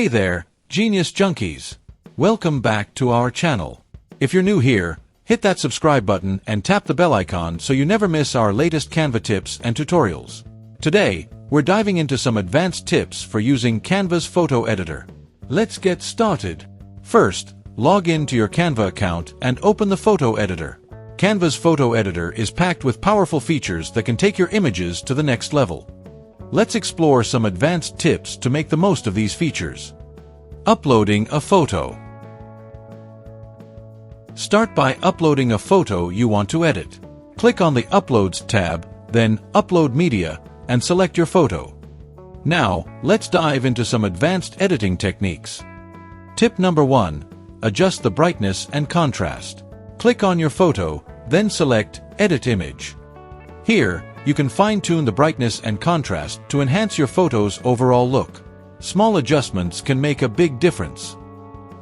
Hey there, Genius Junkies! Welcome back to our channel. If you're new here, hit that subscribe button and tap the bell icon so you never miss our latest Canva tips and tutorials. Today, we're diving into some advanced tips for using Canva's photo editor. Let's get started. First, log in to your Canva account and open the photo editor. Canva's photo editor is packed with powerful features that can take your images to the next level. Let's explore some advanced tips to make the most of these features. Uploading a photo. Start by uploading a photo you want to edit. Click on the Uploads tab, then Upload Media, and select your photo. Now, let's dive into some advanced editing techniques. Tip number 1. Adjust the brightness and contrast. Click on your photo, then select Edit Image. Here, you can fine-tune the brightness and contrast to enhance your photo's overall look. Small adjustments can make a big difference.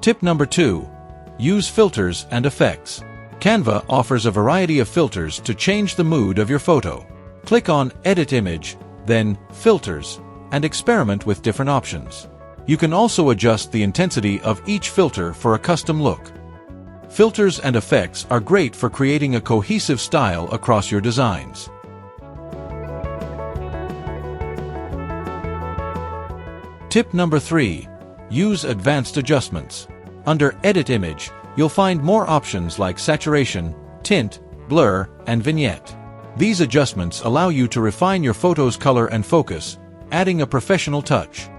Tip number 2. Use filters and effects. Canva offers a variety of filters to change the mood of your photo. Click on Edit Image, then Filters, and experiment with different options. You can also adjust the intensity of each filter for a custom look. Filters and effects are great for creating a cohesive style across your designs. Tip number 3. Use advanced adjustments. Under Edit Image, you'll find more options like saturation, tint, blur, and vignette. These adjustments allow you to refine your photo's color and focus, adding a professional touch.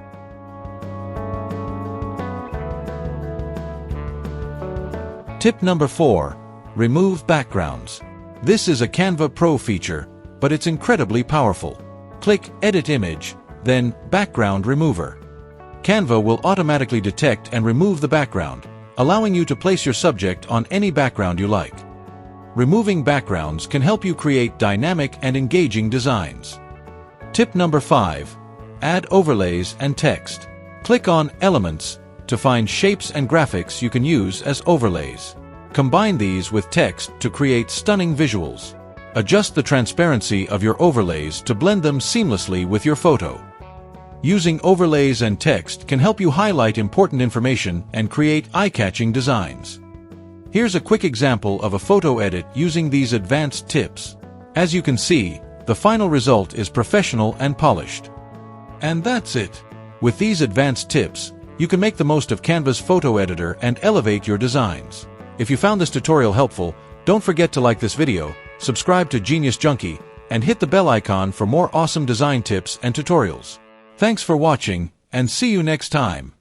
Tip number 4. Remove backgrounds. This is a Canva Pro feature, but it's incredibly powerful. Click Edit Image, then Background Remover. Canva will automatically detect and remove the background, allowing you to place your subject on any background you like. Removing backgrounds can help you create dynamic and engaging designs. Tip number 5. Add overlays and text. Click on Elements to find shapes and graphics you can use as overlays. Combine these with text to create stunning visuals. Adjust the transparency of your overlays to blend them seamlessly with your photo. Using overlays and text can help you highlight important information and create eye-catching designs. Here's a quick example of a photo edit using these advanced tips. As you can see, the final result is professional and polished. And that's it. With these advanced tips, you can make the most of Canva's photo editor and elevate your designs. If you found this tutorial helpful, don't forget to like this video, subscribe to Genius Junkie, and hit the bell icon for more awesome design tips and tutorials. Thanks for watching, and see you next time.